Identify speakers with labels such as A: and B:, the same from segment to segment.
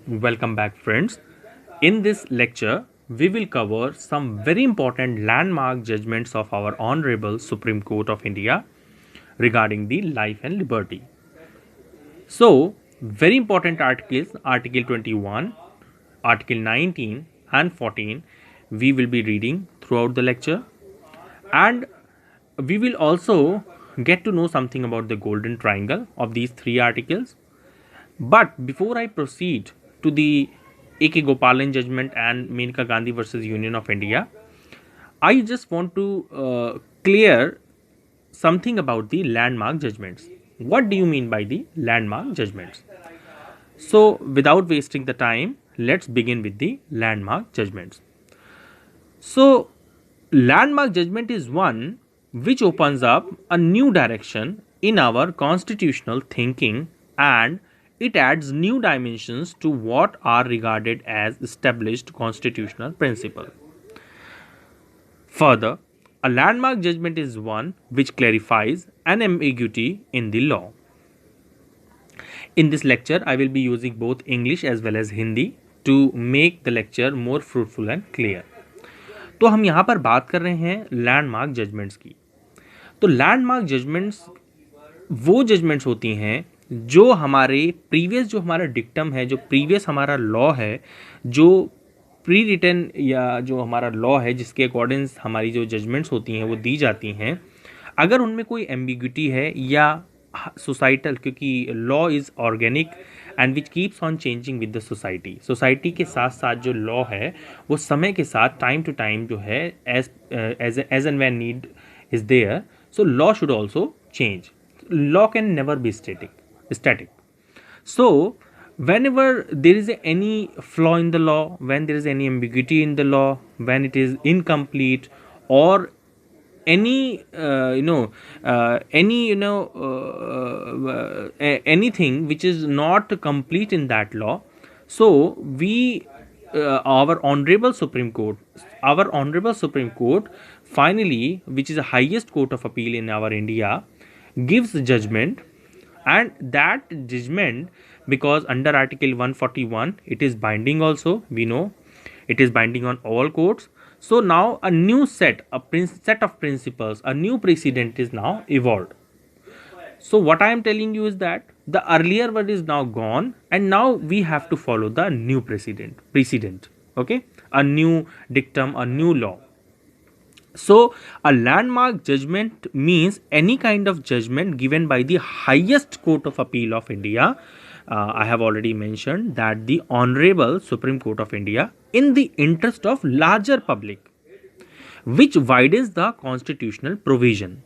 A: Welcome back, friends. In this lecture, we will cover some very important landmark judgments of our Honorable Supreme Court of India regarding the life and liberty. So, very important articles, Article 21, Article 19, and 14, we will be reading throughout the lecture, and we will also get to know something about the golden triangle of these three articles. But before I proceed to the A.K. Gopalan judgment and Menka Gandhi versus Union of India, I just want to clear something about the landmark judgments. What do you mean by the landmark judgments? So, without wasting the time, let's begin with the landmark judgments. So, landmark judgment is one which opens up a new direction in our constitutional thinking, and it adds new dimensions to what are regarded as established constitutional principles. Further, a landmark judgment is one which clarifies an ambiguity in the law. In this lecture, I will be using both English as well as Hindi to make the lecture more fruitful and clear. तो हम यहाँ पर बात कर रहे हैं landmark judgments की। तो लैंडमार्क जजमेंट्स वो जजमेंट्स होती हैं जो हमारे प्रीवियस जो हमारा डिक्टम है, जो प्रीवियस हमारा लॉ है, जो प्री रिटन या जो हमारा लॉ है जिसके अकॉर्डिंग्स हमारी जो जजमेंट्स होती हैं वो दी जाती हैं, अगर उनमें कोई एम्बिग्यूटी है या सोसाइटल, क्योंकि law is organic and which keeps on changing with the society के साथ साथ जो लॉ है वो समय के साथ टाइम टू टाइम जो है as and when need is there, so law should also change. Law can never be static. So whenever there is any flaw in the law, when there is any ambiguity in the law, when it is incomplete, or any anything which is not complete in that law, so we our honorable Supreme Court finally, which is the highest court of appeal in our India, gives judgment. And that judgment, because under Article 141 it is binding also, we know it is binding on all courts. So now a new set of principles, a new precedent is now evolved. So what I am telling you is that the earlier one is now gone, and now we have to follow the new precedent. Okay, a new dictum, a new law. So a landmark judgment means any kind of judgment given by the highest court of appeal of India. I have already mentioned that the Honorable Supreme Court of India, in the interest of larger public, which widens the constitutional provision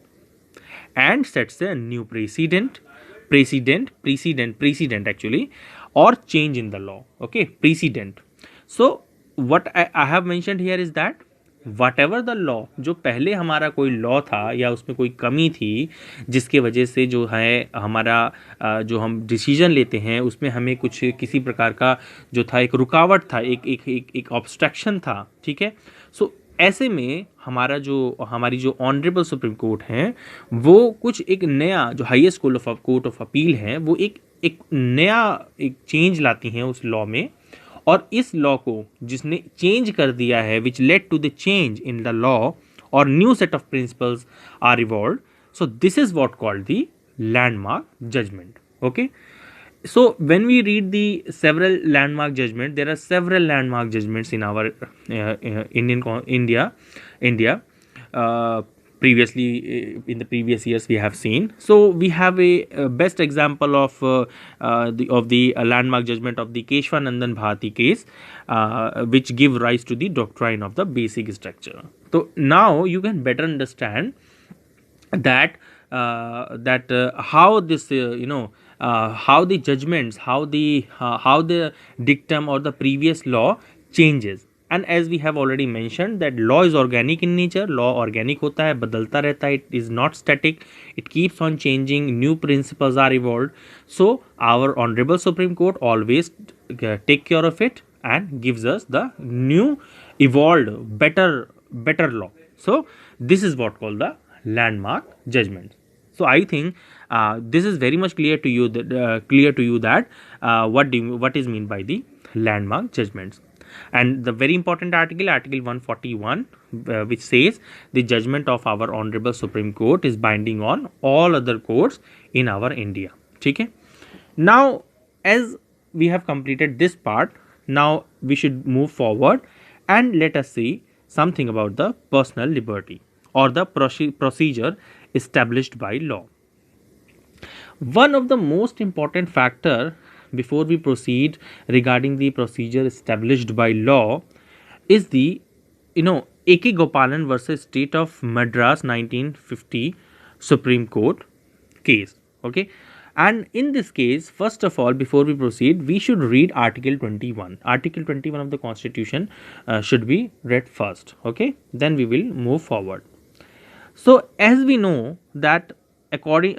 A: and sets a new precedent actually, or change in the law. Okay, precedent. So what I have mentioned here is that whatever the law, जो पहले हमारा कोई law था या उसमें कोई कमी थी जिसके वजह से जो है हमारा जो हम डिसीजन लेते हैं उसमें हमें कुछ किसी प्रकार का जो था एक रुकावट था, एक ऑब्स्ट्रक्शन था. ठीक है. सो ऐसे में हमारी जो ऑनरेबल सुप्रीम कोर्ट हैं वो कुछ एक नया, जो हाईएस्ट कोर्ट ऑफ अपील है, वो एक नया एक चेंज लाती हैं उस लॉ में, और इस लॉ को जिसने चेंज कर दिया है, which led to the change in the law, और new set of principles are evolved. So this is what called the landmark judgment. Okay. So when we read the several landmark judgments, there are several landmark judgments in our India. Previously, in the previous years we have seen. So we have a best example of the landmark judgment of the Keshwanandan Bharati case, which give rise to the doctrine of the basic structure. So now you can better understand that how this how the judgments, how the dictum or the previous law changes. And as we have already mentioned that law is organic in nature. Law organic होता है, बदलता रहता है. It is not static. It keeps on changing. New principles are evolved. So our honorable Supreme Court always take care of it and gives us the new, evolved, better law. So this is what called the landmark judgment. So I think this is very much clear to you that what is meant by the landmark judgments. And the very important article, Article 141, which says the judgment of our Honorable Supreme Court is binding on all other courts in our India. Okay. Now, as we have completed this part, now we should move forward and let us see something about the personal liberty or the procedure established by law. One of the most important factor before we proceed regarding the procedure established by law is the A.K. Gopalan versus State of Madras 1950 Supreme Court case. Okay, and in this case, first of all, before we proceed, we should read Article 21. Article 21 of the Constitution should be read first. Okay, then we will move forward. So, as we know that according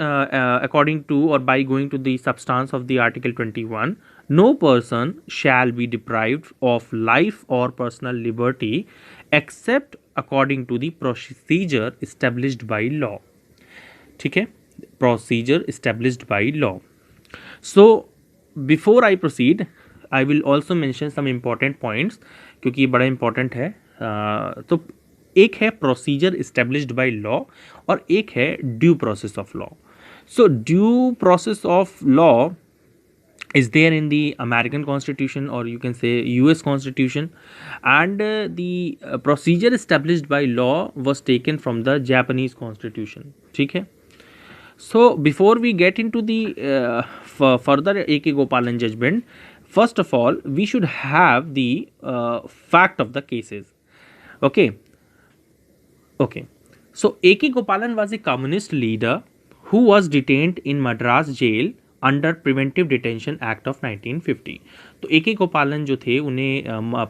A: to or by going to the substance of the Article 21, no person shall be deprived of life or personal liberty except according to the procedure established by law. ठीक है, procedure established by law. So before I proceed, I will also mention some important points क्योंकि ये बड़ा important है. तो एक है procedure established by law और एक है due process of law. So due process of law is there in the American Constitution, or you can say US Constitution, and the procedure established by law was taken from the Japanese Constitution. ठीक है. So before we get into the further A.K. Gopalan judgment, first of all we should have the fact of the cases. Okay. So A.K. Gopalan was a communist leader who was detained in Madras jail under preventive detention act of 1950. तो A.K. गोपालन जो थे उन्हें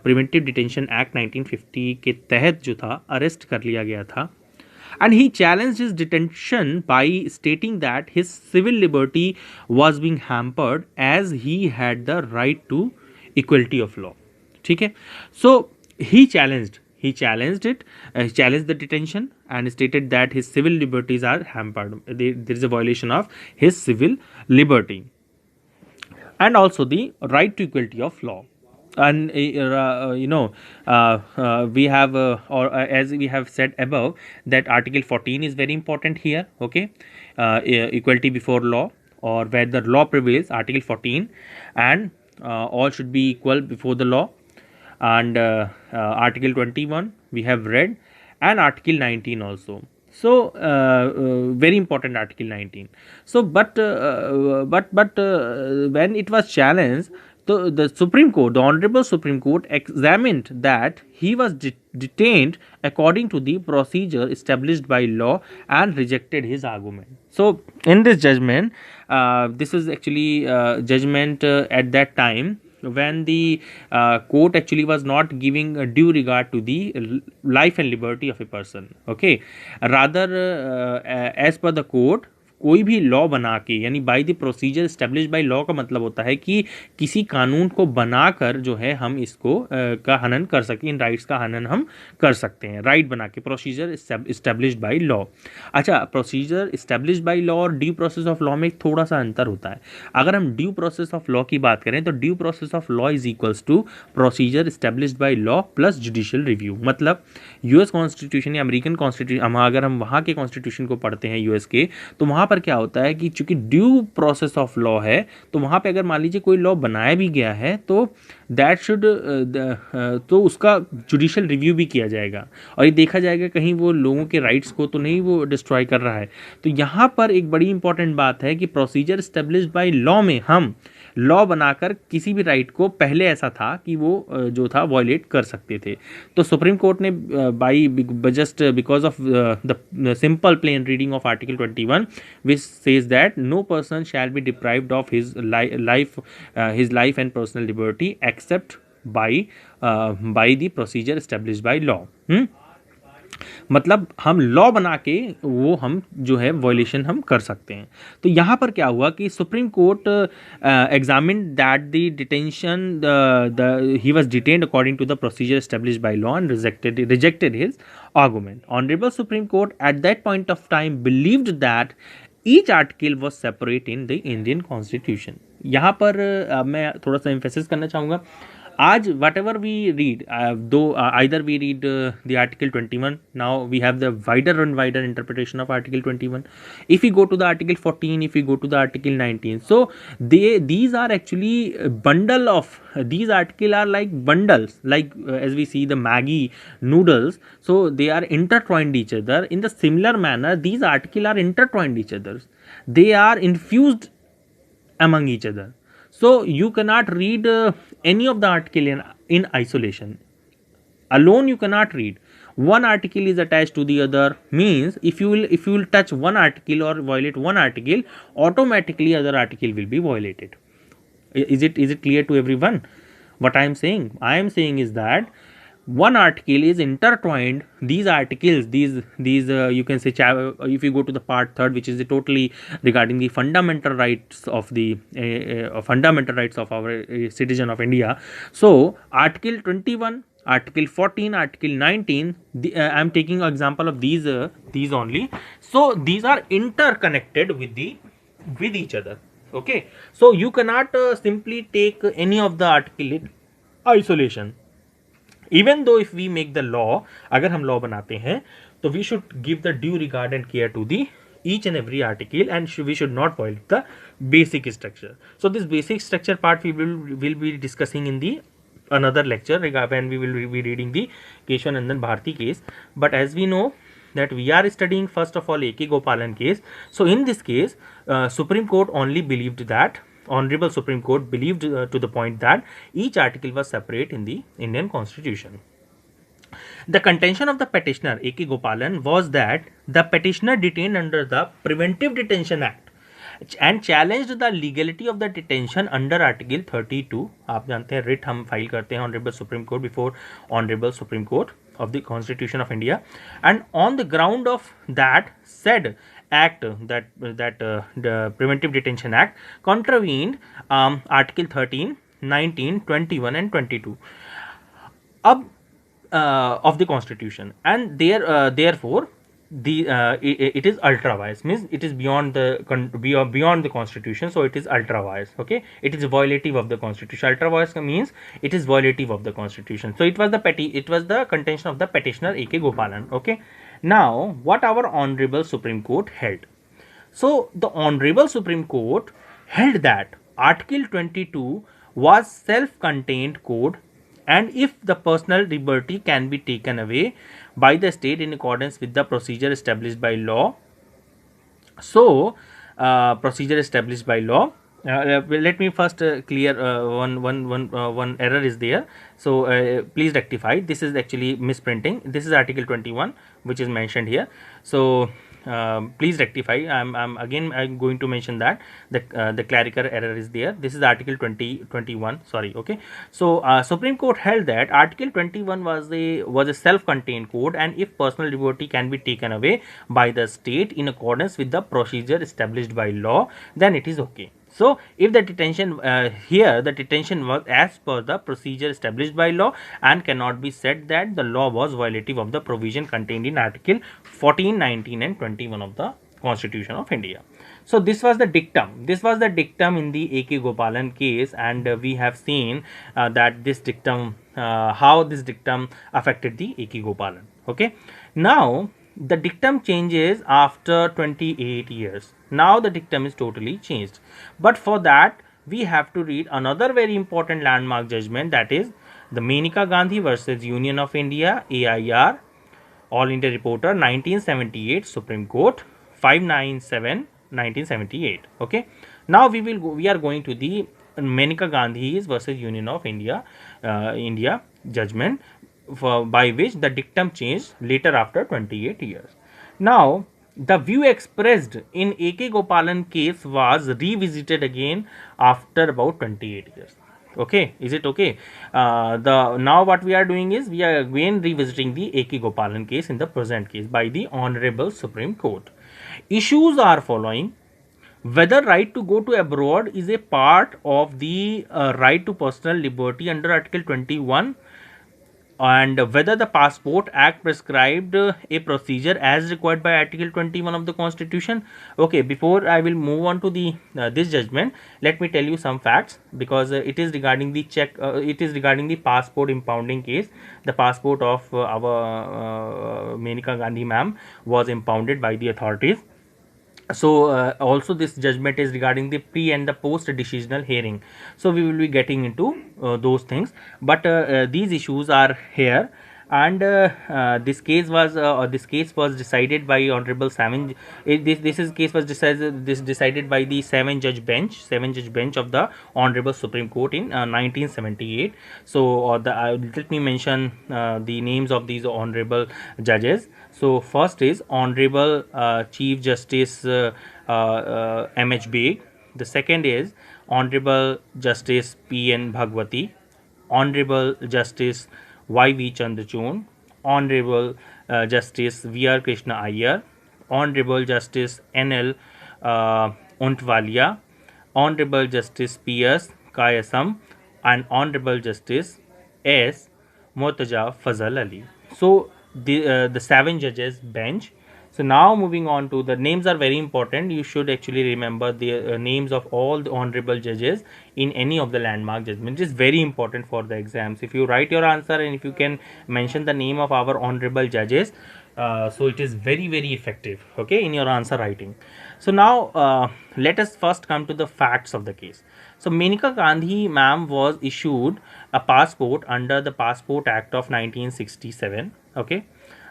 A: preventive detention act 1950 के तहत जो था arrest कर लिया गया था. And he challenged his detention by stating that his civil liberty was being hampered as he had the right to equality of law. ठीक है. सो ही challenged it, challenged the detention and stated that his civil liberties are hampered. There is a violation of his civil liberty and also the right to equality of law. And we have as we have said above that Article 14 is very important here. Okay, equality before law, or where the law prevails, Article 14, and all should be equal before the law. And Article 21 we have read, and Article 19 also. So very important Article 19. So but when it was challenged, the Supreme Court, the Honorable Supreme Court, examined that he was detained according to the procedure established by law and rejected his argument. So in this judgment, this is actually judgment at that time when the court actually was not giving due regard to the life and liberty of a person. Okay, rather as per the court, कोई भी law बना के, यानी by the procedure establish by law का मतलब होता है कि किसी कानून को बनाकर जो है हम इसको का हनन कर सकें, इन राइट्स का हनन हम कर सकते हैं. राइट बना के, प्रोसीजर एस्टेब्लिश्ड बाय लॉ. अच्छा, प्रोसीजर एस्टेब्लिश्ड बाय लॉ और ड्यू प्रोसेस ऑफ लॉ में थोड़ा सा अंतर होता है. अगर हम ड्यू प्रोसेस ऑफ लॉ की बात करें तो due process of law is equals to procedure established by law plus judicial review. मतलब यूएस कॉन्स्टिट्यूशन या अमेरिकन कॉन्स्टिट्यूशन, अगर हम वहाँ के कॉन्स्टिट्यूशन को पढ़ते हैं यूएस के, तो वहाँ पर क्या होता है कि चूंकि ड्यू प्रोसेस ऑफ लॉ है, तो वहां पे अगर मान लीजिए कोई लॉ बनाया भी गया है तो दैट शुड तो उसका जुडिशियल रिव्यू भी किया जाएगा और ये देखा जाएगा कहीं वो लोगों के राइट्स को तो नहीं वो डिस्ट्रॉय कर रहा है. तो यहाँ पर एक बड़ी इंपॉर्टेंट बात है कि प्रोसीजर एस्टेब्लिश्ड बाय लॉ में हम लॉ बनाकर किसी भी राइट को, पहले ऐसा था कि वो जो था वॉयलेट कर सकते थे. तो सुप्रीम कोर्ट ने by just because of the simple plain reading of article 21 which says that no person shall be deprived of his life and personal liberty except by the procedure established by law. मतलब हम law बना के वो हम जो है violation हम कर सकते हैं. तो यहाँ पर क्या हुआ कि supreme court examine that the detention he was detained according to the procedure established by law and rejected his argument. Honourable supreme court at that point of time believed that each article was separate in the Indian Constitution. यहाँ पर मैं थोड़ा सा emphasis करना चाहूँगा. आज whatever we read, though either we read the article 21, now we have the wider and wider interpretation of article 21. If we go to the article 14, if we go to the article 19, so these are actually bundle of these article are like bundles, like as we see the Maggie noodles, so they are intertwined each other. In the similar manner, these article are intertwined each other, they are infused among each other. So you cannot read any of the article in isolation. Alone you cannot read. One article is attached to the other, means if you will touch one article or violate one article, automatically other article will be violated. Is it clear to everyone what I am saying? I am saying is that one article is intertwined, these articles, these you can say if you go to the part third, which is the totally regarding the fundamental rights of the fundamental rights of our citizen of India. So article 21, article 14, article 19, I am taking an example of these only. So these are interconnected with each other. Okay, so you cannot simply take any of the article in isolation. Even though if we make the law, अगर हम law बनाते हैं तो we should give the due regard and care to the each and every article, and we should not violate the basic structure. So this basic structure part we will be discussing in the another lecture when we will be reading the Keshwanandan Bharti case. But as we know that we are studying first of all A.K. Gopalan case. So in this case, Supreme Court only believed that Honorable Supreme Court believed to the point that each article was separate in the Indian Constitution. The contention of the petitioner A.K. Gopalan was that the petitioner detained under the Preventive Detention Act and challenged the legality of the detention under Article 32. आप जानते हैं writ हम file करते हैं Honorable Supreme Court before Honorable Supreme Court of the Constitution of India, and on the ground of that said act, that the Preventive Detention Act contravened Article 13, 19, 21 and 22 of the Constitution, and therefore it is ultra vires, means it is beyond the Constitution, so it is ultra vires. Okay, it is violative of the Constitution. Ultra vires means it is violative of the Constitution. So it was the contention of the petitioner A.K. Gopalan. Okay, now what our Honorable Supreme Court held. So the Honorable Supreme Court held that Article 22 was self-contained code, and if the personal liberty can be taken away by the state in accordance with the procedure established by law. So procedure established by law. Let me first clear one error is there. So please rectify. This is actually misprinting. This is Article 21 which is mentioned here. So please rectify. I'm going to mention that the clerical error is there. This is Article 21. Sorry. Okay. So Supreme Court held that Article 21 was a self-contained code, and if personal liberty can be taken away by the state in accordance with the procedure established by law, then it is okay. So if the detention the detention was as per the procedure established by law, and cannot be said that the law was violative of the provision contained in Article 14, 19 and 21 of the Constitution of India. So this was the dictum. This was the dictum in the A.K. Gopalan case, and we have seen that this dictum, how this dictum affected the A.K. Gopalan. Okay. Now the dictum changes after 28 years. Now the dictum is totally changed. But for that, we have to read another very important landmark judgment, that is the Menaka Gandhi versus Union of India, AIR, All India Reporter, 1978, Supreme Court, 597, 1978. Okay. Now we are going to the Menaka Gandhi versus Union of India, India judgment, by which the dictum changed later after 28 years. Now the view expressed in A.K. Gopalan case was revisited again after about 28 years. Okay, is it okay? Now what we are doing is we are again revisiting the A.K. Gopalan case in the present case by the Honorable Supreme Court. Issues are following: whether right to go to abroad is a part of the right to personal liberty under Article 21 and whether the Passport Act prescribed a procedure as required by Article 21 of the Constitution. Okay, before I will move on to the this judgment, let me tell you some facts, because it is regarding the it is regarding the passport impounding case. The passport of our Menaka Gandhi ma'am was impounded by the authorities. So also this judgment is regarding the pre and the post decisional hearing, so we will be getting into those things, but these issues are here. And this case was decided by honorable seven. This is case was decided by the seven judge bench of the honorable Supreme Court in 1978. So let me mention the names of these honorable judges. So first is Honorable Chief Justice M.H. Beg. The second is Honorable Justice P.N. Bhagwati, Honorable Justice Y.V. Chandrachud, Honorable Justice V.R. Krishna Iyer, Honorable Justice N.L. Untwalia, Honorable Justice P.S. Kayasam, and Honorable Justice S. Murtaza Fazal Ali. So the seven judges bench. So now moving on to the names are very important. You should actually remember the names of all the honorable judges in any of the landmark judgment. It is very important for the exams. If you write your answer and if you can mention the name of our honorable judges, so it is very effective, okay, in your answer writing. So now let us first come to the facts of the case. So Menaka Gandhi ma'am was issued a passport under the Passport Act of 1967. Okay,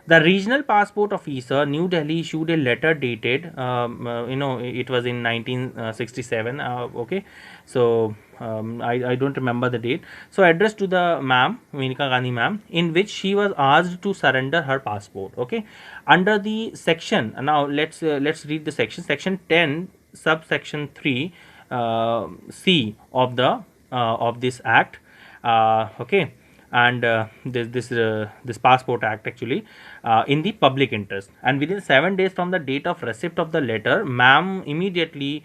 A: the regional passport officer New Delhi issued a letter dated it was in 1967. Okay, so I don't remember the date. So addressed to the ma'am, Menaka Gandhi ma'am, in which she was asked to surrender her passport. Okay, under the section, now let's read the section 10 subsection 3 C of the of this act. Okay, and this passport act actually in the public interest, and within 7 days from the date of receipt of the letter, ma'am immediately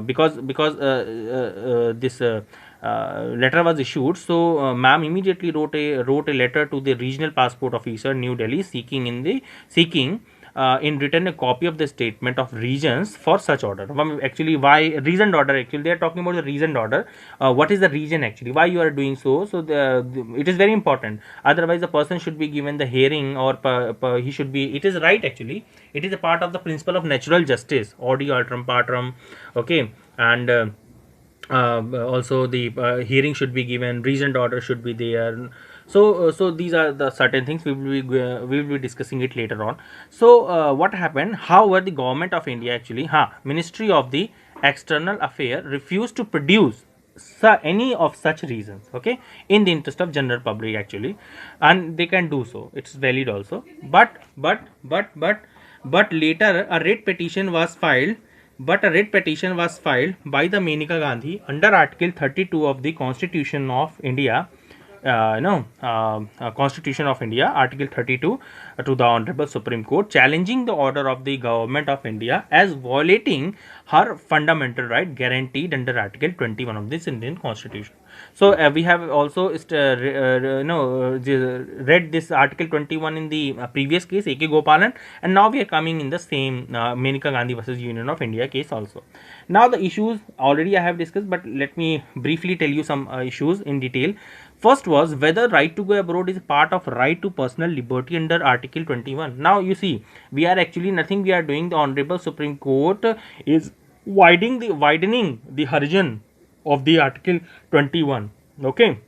A: because this letter was issued, so ma'am immediately wrote a letter to the regional passport officer New Delhi seeking in written a copy of the statement of reasons for such order. Actually, why reasoned order? Actually, they are talking about the reasoned order. What is the reason actually? Why you are doing so? So it is very important. Otherwise, the person should be given the hearing, or he should be. It is right actually. It is a part of the principle of natural justice. Audi alteram partem. Okay, and also the hearing should be given. Reasoned order should be there. So these are the certain things we will be discussing it later on. So what happened? However, the government of India actually, Ministry of the External Affairs refused to produce any of such reasons, okay, in the interest of general public actually, and they can do so. It's valid also. But later a writ petition was filed. But a writ petition was filed by the Menaka Gandhi under Article 32 of the Constitution of India. Constitution of India, Article 32, to the Honorable Supreme Court, challenging the order of the Government of India as violating her fundamental right guaranteed under Article 21 of this Indian Constitution. So we have also read this Article 21 in the previous case, A.K. Gopalan, and now we are coming in the same Menaka Gandhi versus Union of India case also. Now the issues already I have discussed, but let me briefly tell you some issues in detail. First was whether right to go abroad is part of right to personal liberty under Article 21. Now you see, we are actually nothing we are doing. The Honorable Supreme Court is widening the horizon of the Article 21. Okay.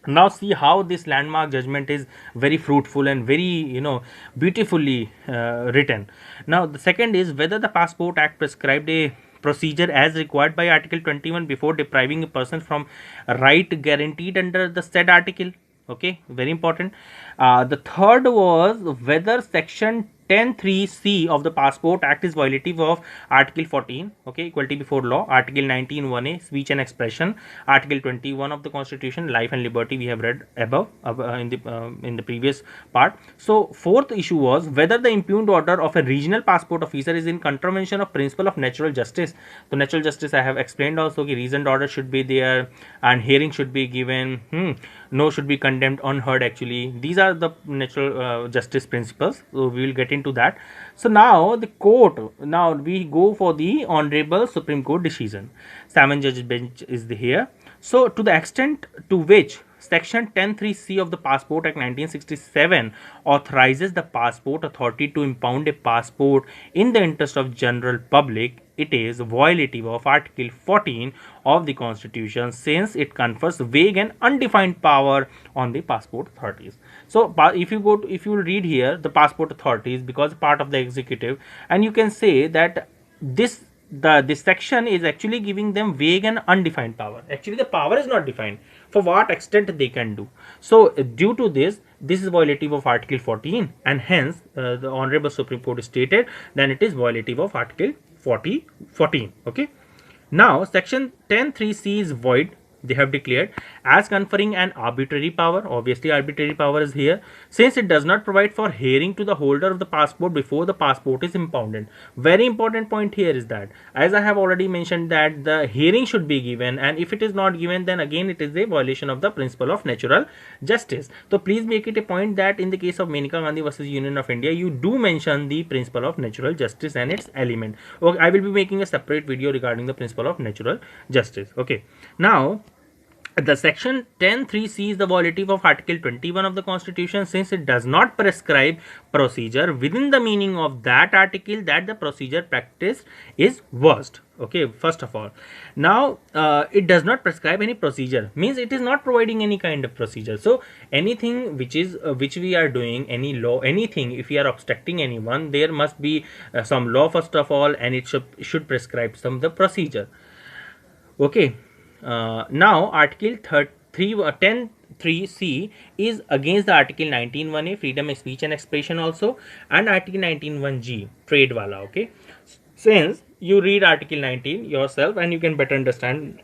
A: Now see how this landmark judgment is very fruitful and very beautifully written. Now the second is whether the Passport Act prescribed a procedure as required by Article 21 before depriving a person from right guaranteed under the said article. Okay, very important. The third was whether section 10(3)(c) of the Passport Act is violative of Article 14, okay, equality before law, Article 19(1)(a), speech and expression, Article 21 of the Constitution, life and liberty, we have read above in the previous part. So fourth issue was whether the impugned order of a regional passport officer is in contravention of principle of natural justice. So natural justice I have explained also. Reasoned order should be there and hearing should be given. no should be condemned unheard. Actually, these are the natural justice principles, so we will get into that. So now the court, now we go for the honorable Supreme Court decision. 7 judge bench is here. So to the extent to which Section 103C of the Passport Act 1967 authorizes the passport authority to impound a passport in the interest of general public, it is violative of Article 14 of the Constitution, since it confers vague and undefined power on the passport authorities. So if you go to, if you read here the passport authorities, because part of the executive, and you can say that this section is actually giving them vague and undefined power. Actually the power is not defined for what extent they can do. So due to this is violative of Article 14, and hence the honorable Supreme Court stated then it is violative of Article 14. Okay, now section 10(3)(c) is void, they have declared, as conferring an arbitrary power. Obviously arbitrary power is here, since it does not provide for hearing to the holder of the passport before the passport is impounded. Very important point here is that, as I have already mentioned, that the hearing should be given, and if it is not given, then again it is a violation of the principle of natural justice. So please make it a point that in the case of Maneka Gandhi versus Union of India, you do mention the principle of natural justice and its element. Okay, I will be making a separate video regarding the principle of natural justice. Okay, now the section 10(3)(c) is the violative of Article 21 of the Constitution, since it does not prescribe procedure within the meaning of that article that the procedure practiced is worst. Okay, first of all, now it does not prescribe any procedure, means it is not providing any kind of procedure. So anything which is which we are doing, any law, anything, if we are obstructing anyone, there must be some law first of all, and it should prescribe some the procedure. Okay, now Article 10(3)(c) is against the Article 19(1)(a) freedom of speech and expression also, and Article 19(1)(g) trade wala. Okay, since you read Article 19 yourself and you can better understand,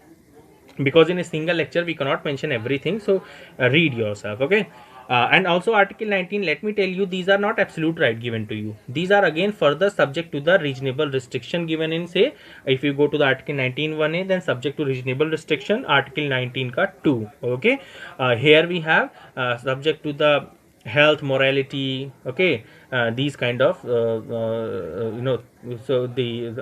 A: because in a single lecture we cannot mention everything, so read yourself. Okay, and also Article 19, let me tell you, these are not absolute right given to you. These are again further subject to the reasonable restriction given in, say, if you go to the Article 19(1)(a), then subject to reasonable restriction Article 19(2). Okay, here we have subject to the health, morality. Okay, these kind of so the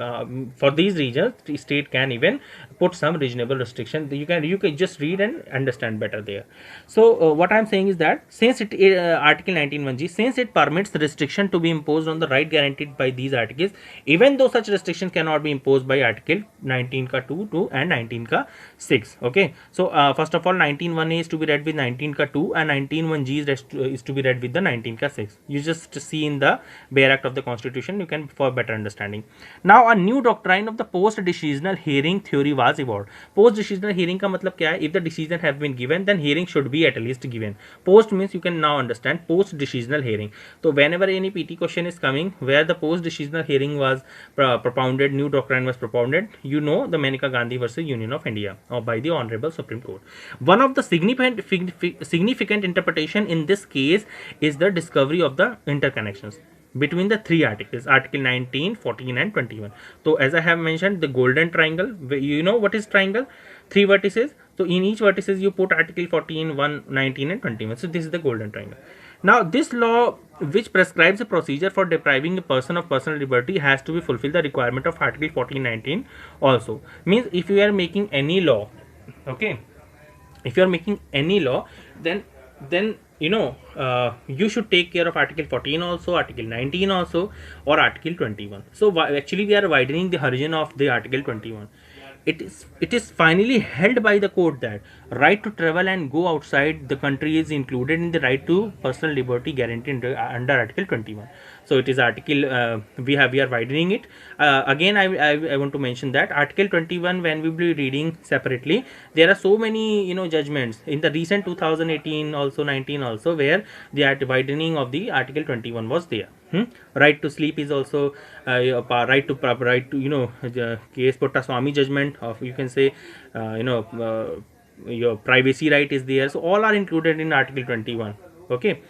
A: for these regions the state can even put some reasonable restriction. You can just read and understand better there. So what I'm saying is that since it Article 19(1)(g), since it permits restriction to be imposed on the right guaranteed by these articles, even though such restriction cannot be imposed by Article 19(2) and 19(6). Okay, so first of all 19(1)(a) is to be read with 19(2), and 19(1)(g) is to be read with the 19(6). You just see in the bare act of the Constitution, you can for better understanding. Now a new doctrine of the post decisional hearing theory was evolved. Post decisional hearing का मतलब क्या है? If the decision have been given, then hearing should be at least given. Post means you can now understand post decisional hearing. So whenever any PT question is coming where the post decisional hearing was propounded, new doctrine was propounded, you know the Maneka Gandhi versus Union of India, or by the Honorable Supreme Court. One of the significant interpretation in this case is the discovery of the interconnections between the three articles, Article 19, 14 and 21. So as I have mentioned, the golden triangle, you know what is triangle? 3 vertices. So in each vertices you put Article 14, 1, 19 and 21. So this is the golden triangle. Now this law which prescribes a procedure for depriving a person of personal liberty has to be fulfill the requirement of Article 14, 19 also. Means if you are making any law, okay, if you are making any law, then you know you should take care of Article 14 also, Article 19 also, or Article 21. So actually we are widening the horizon of the Article 21. It is finally held by the court that right to travel and go outside the country is included in the right to personal liberty guaranteed under Article 21. So it is article we are widening it. Again I want to mention that Article 21, when we will be reading separately, there are so many judgments in the recent 2018 also 19 also where the widening of the Article 21 was there. Right to sleep is also right to case Puttaswamy judgment of, you can say, your privacy right is there. So all are included in Article 21. Okay,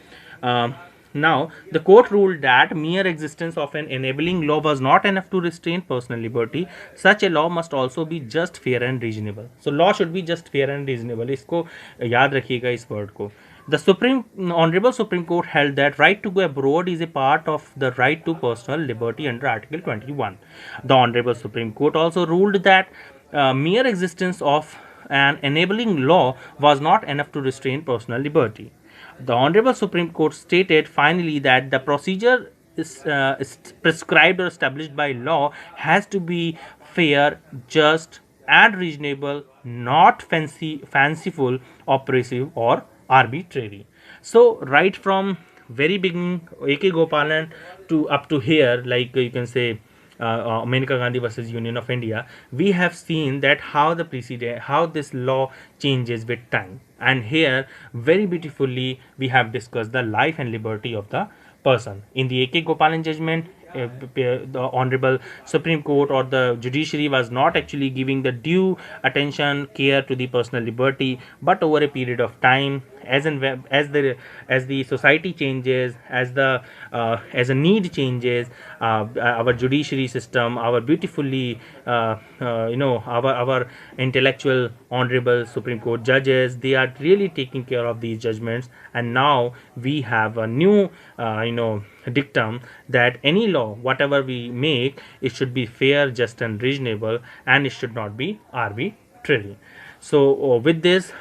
A: Now, the court ruled that mere existence of an enabling law was not enough to restrain personal liberty. Such a law must also be just, fair and reasonable. So, law should be just, fair and reasonable. इसको याद रखिएगा इस word को. The Honorable Supreme Court held that right to go abroad is a part of the right to personal liberty under Article 21. The Honorable Supreme Court also ruled that mere existence of an enabling law was not enough to restrain personal liberty. The Honorable Supreme Court stated finally that the procedure is prescribed or established by law has to be fair, just, and reasonable, not fanciful, oppressive, or arbitrary. So, right from very beginning, A.K. Gopalan to up to here, like you can say, Maneka Gandhi versus Union of India, we have seen that how the precedent, how this law changes with time. And here, very beautifully, we have discussed the life and liberty of the person. In the A.K. Gopalan judgment, the Honorable Supreme Court or the judiciary was not actually giving the due attention, care to the personal liberty, but over a period of time, as the society changes, as a need changes, our judiciary system, our beautifully our intellectual honorable Supreme Court judges, they are really taking care of these judgments. And now we have a new dictum that any law whatever we make, it should be fair, just and reasonable, and it should not be arbitrary. So with this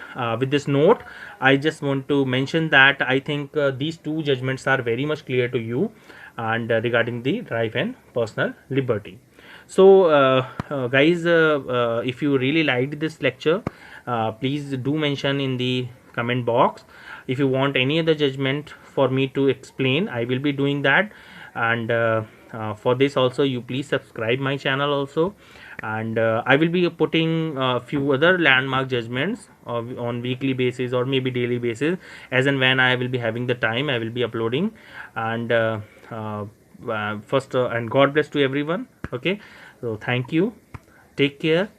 A: note, I just want to mention that I think these two judgments are very much clear to you, and regarding the life and personal liberty. So guys, if you really liked this lecture, please do mention in the comment box. If you want any other judgment for me to explain, I will be doing that. And for this also, you please subscribe my channel also. And I will be putting a few other landmark judgments on weekly basis or maybe daily basis, as and when I will be having the time, I will be uploading. And first and God bless to everyone. Okay, so thank you, take care,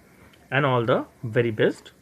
A: and all the very best.